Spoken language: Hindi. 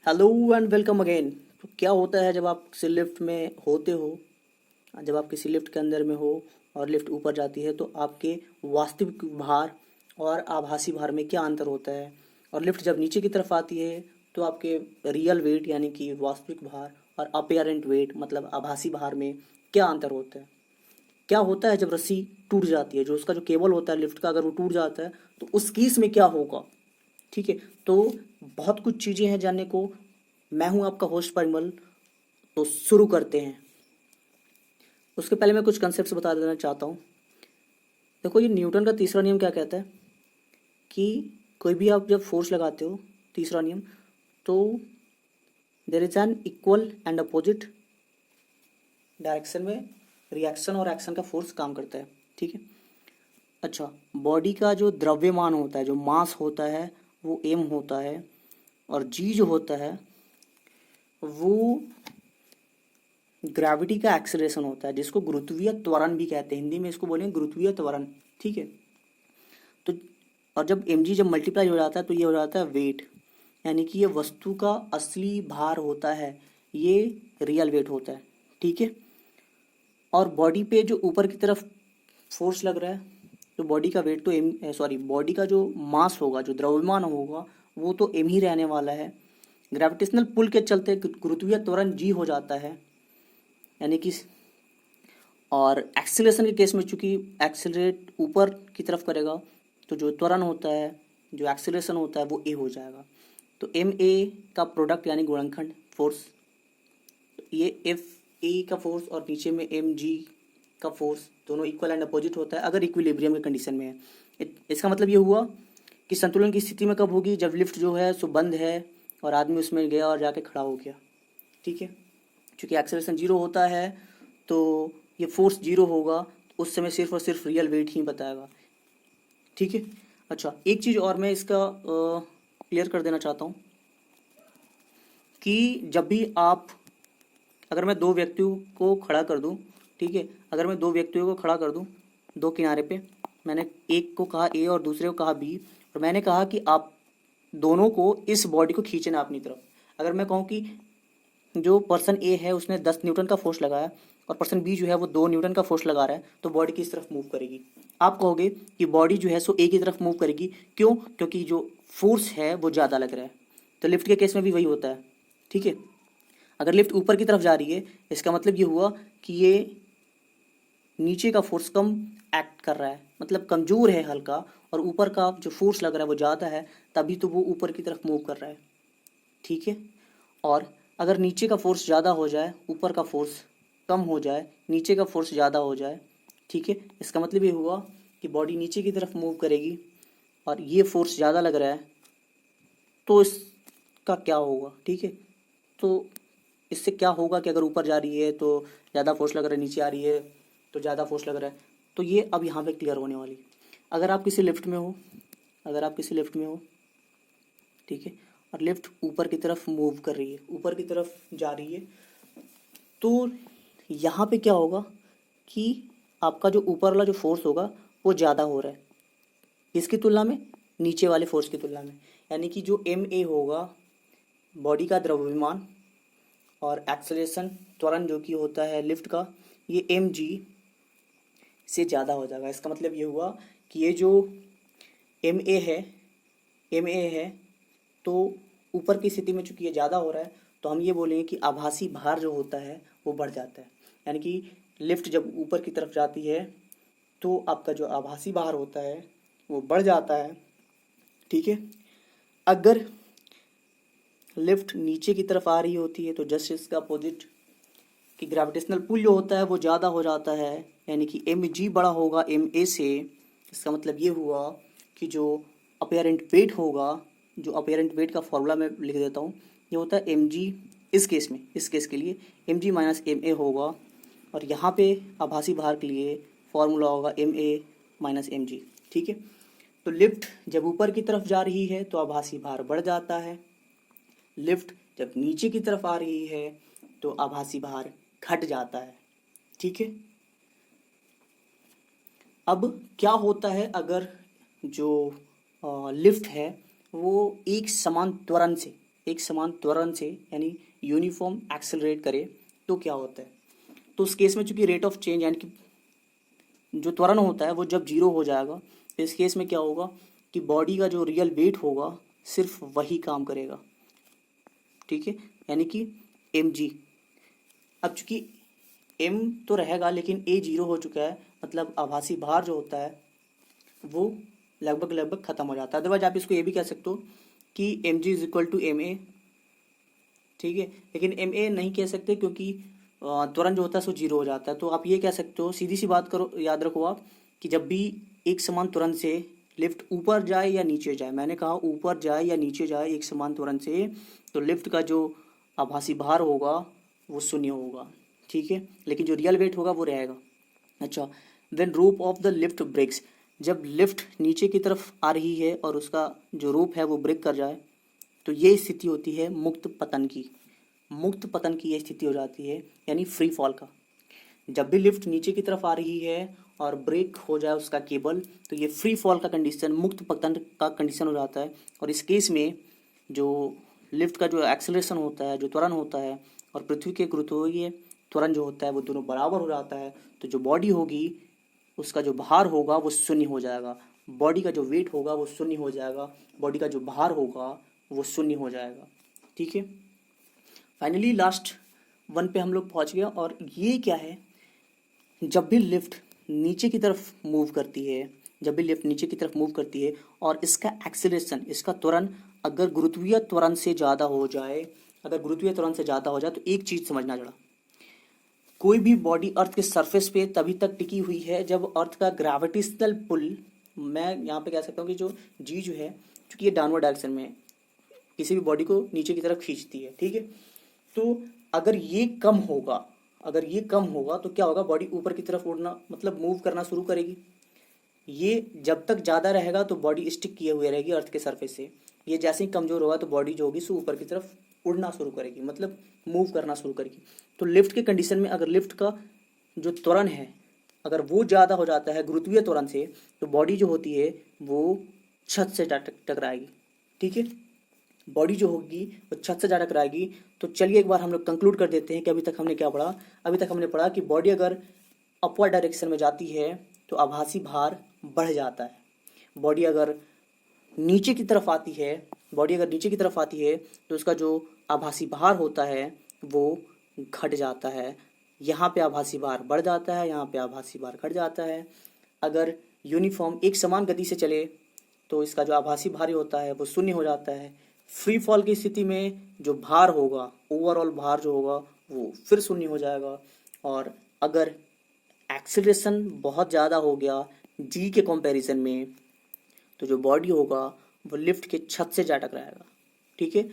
Hello and welcome again. तो क्या होता है जब आप किसी लिफ्ट में होते हो, जब आप किसी लिफ्ट के अंदर में हो और लिफ्ट ऊपर जाती है तो आपके वास्तविक भार और आभासी भार में क्या अंतर होता है। और लिफ्ट जब नीचे की तरफ आती है तो आपके रियल वेट यानी कि वास्तविक भार और अपेरेंट वेट मतलब आभासी भार में क्या अंतर होता है। क्या होता है जब रस्सी टूट जाती है, जो उसका जो केबल होता है लिफ्ट का, अगर वो टूट जाता है तो उस केस में क्या होगा। ठीक है, तो बहुत कुछ चीज़ें हैं जानने को। मैं हूं आपका होस्ट परिमल। तो शुरू करते हैं। उसके पहले मैं कुछ कंसेप्ट्स बता देना चाहता हूं। देखो, ये न्यूटन का तीसरा नियम क्या कहता है कि कोई भी आप जब फोर्स लगाते हो, तीसरा नियम, तो there is an equal and opposite direction में रिएक्शन और एक्शन का फोर्स काम करता है। ठीक है। अच्छा, बॉडी का जो द्रव्यमान होता है, जो मास होता है, वो एम होता है। और जी जो होता है वो ग्रेविटी का एक्सेलरेशन होता है, जिसको गुरुत्वीय त्वरण भी कहते हैं। हिंदी में इसको बोलेंगे गुरुत्वीय त्वरण। ठीक है। तो और जब mg जब मल्टीप्लाई हो जाता है तो ये हो जाता है वेट, यानी कि ये वस्तु का असली भार होता है, ये रियल वेट होता है। ठीक है। और बॉडी पे जो ऊपर की तरफ फोर्स लग रहा है, तो बॉडी का वेट तो बॉडी का जो मास होगा, जो द्रव्यमान होगा, वो तो एम ही रहने वाला है। ग्रेविटेशनल पुल के चलते गुरुत्वीय त्वरण जी हो जाता है, यानी कि। और एक्सीलरेशन के केस में चूंकि एक्सीलरेट ऊपर की तरफ करेगा तो जो त्वरण होता है, जो एक्सीलरेशन होता है, वो ए हो जाएगा। तो एम ए का प्रोडक्ट यानी गुणनखंड फोर्स, ये एफ ए का फोर्स और नीचे में एम जी का फोर्स दोनों इक्वल एंड अपोजिट होता है अगर इक्विलिब्रियम के कंडीशन में है। इसका मतलब ये हुआ कि संतुलन की स्थिति में कब होगी, जब लिफ्ट जो है सो बंद है और आदमी उसमें गया और जाके खड़ा हो गया। ठीक है। चूँकि एक्सेलरेशन जीरो होता है तो ये फोर्स जीरो होगा, उस समय सिर्फ और सिर्फ रियल वेट ही बताएगा। ठीक है। अच्छा, एक चीज़ और मैं इसका क्लियर कर देना चाहता हूँ कि जब भी आप, अगर मैं दो व्यक्तियों को खड़ा कर दूँ, ठीक है, अगर मैं दो व्यक्तियों को खड़ा कर दूँ दो किनारे पे, मैंने एक को कहा ए और दूसरे को कहा बी, और मैंने कहा कि आप दोनों को इस बॉडी को खींचना अपनी तरफ। अगर मैं कहूँ कि जो पर्सन ए है उसने 10 न्यूटन का फोर्स लगाया और पर्सन बी जो है वो 2 न्यूटन का फोर्स लगा रहा है, तो बॉडी किस तरफ मूव करेगी। आप कहोगे कि बॉडी जो है सो ए की तरफ मूव करेगी। क्यों? क्योंकि जो फोर्स है वो ज़्यादा लग रहा है। तो लिफ्ट के केस में भी वही होता है। ठीक है। अगर लिफ्ट ऊपर की तरफ जा रही है, इसका मतलब ये हुआ कि ये नीचे का फोर्स कम एक्ट कर रहा है, मतलब कमज़ोर है हल्का, और ऊपर का जो फोर्स लग रहा है वो ज़्यादा है, तभी तो वो ऊपर की तरफ मूव कर रहा है। ठीक है। और अगर नीचे का फोर्स ज़्यादा हो जाए, ऊपर का फोर्स कम हो जाए, नीचे का फोर्स ज़्यादा हो जाए, ठीक है, इसका मतलब ये हुआ कि बॉडी नीचे की तरफ मूव करेगी और ये फोर्स ज़्यादा लग रहा है, तो इसका क्या होगा। ठीक है। तो इससे क्या होगा कि अगर ऊपर जा रही है तो ज़्यादा फोर्स लग रहा है, नीचे आ रही है तो ज़्यादा फोर्स लग रहा है। तो ये अब यहाँ पे क्लियर होने वाली। अगर आप किसी लिफ्ट में हो, अगर आप किसी लिफ्ट में हो, ठीक है, और लिफ्ट ऊपर की तरफ मूव कर रही है, ऊपर की तरफ जा रही है, तो यहाँ पे क्या होगा कि आपका जो ऊपर वाला जो फोर्स होगा वो ज़्यादा हो रहा है इसकी तुलना में, नीचे वाले फोर्स की तुलना में। यानी कि जो एम ए होगा, बॉडी का द्रव्यमान, और एक्सेलरेशन त्वरण जो कि होता है लिफ्ट का, ये एम जी से ज़्यादा हो जाएगा। इसका मतलब ये हुआ कि ये जो एम ए है, एम ए है, तो ऊपर की स्थिति में चूंकि ये ज़्यादा हो रहा है तो हम ये बोलेंगे कि आभासी भार जो होता है वो बढ़ जाता है। यानी कि लिफ्ट जब ऊपर की तरफ जाती है तो आपका जो आभासी भार होता है वो बढ़ जाता है। ठीक है। अगर लिफ्ट नीचे की तरफ आ रही होती है तो जस्ट इसका अपोजिट, कि ग्रेविटेशनल पुल जो होता है वो ज़्यादा हो जाता है, यानी कि एम जी बड़ा होगा एम ए से। इसका मतलब ये हुआ कि जो अपेरेंट वेट होगा, जो अपेरेंट वेट का फॉर्मूला मैं लिख देता हूँ, ये होता है एम जी, इस केस में, इस केस के लिए M G minus M A होगा, और यहाँ पे आभासी भार के लिए फॉर्मूला होगा M A minus M G. ठीक है। तो लिफ्ट जब ऊपर की तरफ जा रही है तो आभासी भार बढ़ जाता है, लिफ्ट जब नीचे की तरफ आ रही है तो आभासी भार घट जाता है। ठीक है। अब क्या होता है अगर जो लिफ्ट है वो एक समान त्वरण से, एक समान त्वरण से यानी यूनिफॉर्म एक्सेलरेट करे तो क्या होता है। तो उस केस में चूंकि रेट ऑफ चेंज यानी कि जो त्वरण होता है वो जब जीरो हो जाएगा, तो इस केस में क्या होगा कि बॉडी का जो रियल वेट होगा सिर्फ वही काम करेगा, ठीक है, यानी कि mg। अब चूंकि m तो रहेगा लेकिन a जीरो हो चुका है, मतलब आभासी भार जो होता है वो लगभग खत्म हो जाता है। अदरवाइज आप इसको ये भी कह सकते हो कि mg is equal to ma, ठीक है, लेकिन ma नहीं कह सकते क्योंकि त्वरण जो होता है सो जीरो हो जाता है। तो आप ये कह सकते हो, सीधी सी बात करो, याद रखो आप कि जब भी एक समान त्वरण से लिफ्ट ऊपर जाए या नीचे जाए, मैंने कहा ऊपर जाए या नीचे जाए एक समान त्वरण से, तो लिफ्ट का जो आभासी भार होगा वो शून्य होगा, ठीक है, लेकिन जो रियल वेट होगा वो रहेगा। अच्छा, when rope of the lift breaks, जब लिफ्ट नीचे की तरफ आ रही है और उसका जो रोप है वो ब्रेक कर जाए, तो ये स्थिति होती है मुक्त पतन की। मुक्त पतन की ये स्थिति हो जाती है यानी फ्री फॉल का। जब भी लिफ्ट नीचे की तरफ आ रही है और ब्रेक हो जाए उसका केबल, तो ये फ्री फॉल का कंडीशन, मुक्त पतन का कंडीशन हो जाता है। और इस केस में जो लिफ्ट का जो एक्सेलरेशन होता है, जो त्वरण होता है, और पृथ्वी के गुरुत्वीय त्वरण जो होता है वो दोनों बराबर हो जाता है। तो जो बॉडी होगी उसका जो भार होगा वो शून्य हो जाएगा, बॉडी का जो वेट होगा वो शून्य हो जाएगा, बॉडी का जो भार होगा वो शून्य हो जाएगा, ठीक है। फाइनली लास्ट वन पे हम लोग पहुंच गए। और ये क्या है, जब भी लिफ्ट नीचे की तरफ मूव करती है, जब भी लिफ्ट नीचे की तरफ मूव करती है और इसका एक्सेलरेशन, इसका त्वरण अगर गुरुत्वीय त्वरण से ज़्यादा हो जाए, अगर गुरुत्वीय त्वरण से ज़्यादा हो जाए, तो एक चीज़ समझना जरा, कोई भी बॉडी अर्थ के सरफेस पे तभी तक टिकी हुई है जब अर्थ का ग्रेविटेशनल पुल, मैं यहाँ पे कह सकता हूँ कि जो जी जो है, क्योंकि ये डाउनवर्ड डायरेक्शन में किसी भी बॉडी को नीचे की तरफ खींचती है, ठीक है। तो अगर ये कम होगा, अगर ये कम होगा तो क्या होगा, बॉडी ऊपर की तरफ उड़ना मतलब मूव करना शुरू करेगी। ये जब तक ज़्यादा रहेगा तो बॉडी स्टिक किए हुए रहेगी अर्थ के सरफेस से, ये जैसे ही कमज़ोर होगा तो बॉडी जो होगी सो ऊपर की तरफ उड़ना शुरू करेगी, मतलब मूव करना शुरू करेगी। तो लिफ्ट के कंडीशन में अगर लिफ्ट का जो त्वरण है अगर वो ज़्यादा हो जाता है गुरुत्वीय त्वरण से, तो बॉडी जो होती है वो छत से टकराएगी, ठीक है, बॉडी जो होगी वो छत से जा टकराएगी। तो चलिए एक बार हम लोग कंक्लूड कर देते हैं कि अभी तक हमने क्या पढ़ा। अभी तक हमने पढ़ा कि बॉडी अगर अपवर्ड डायरेक्शन में जाती है तो आभासी भार बढ़ जाता है, बॉडी अगर नीचे की तरफ आती है, बॉडी अगर नीचे की तरफ आती है तो उसका जो आभासी भार होता है वो घट जाता है। यहाँ पे आभासी भार बढ़ जाता है, यहाँ पे आभासी भार घट जाता है। अगर यूनिफॉर्म एक समान गति से चले तो इसका जो आभासी भार होता है वो शून्य हो जाता है। फ्री फॉल की स्थिति में जो भार होगा, ओवरऑल भार जो होगा वो फिर शून्य हो जाएगा। और अगर एक्सेलरेशन बहुत ज़्यादा हो गया जी के कंपैरिजन में, तो जो बॉडी होगा वो लिफ्ट के छत से जा टकराएगा, ठीक है।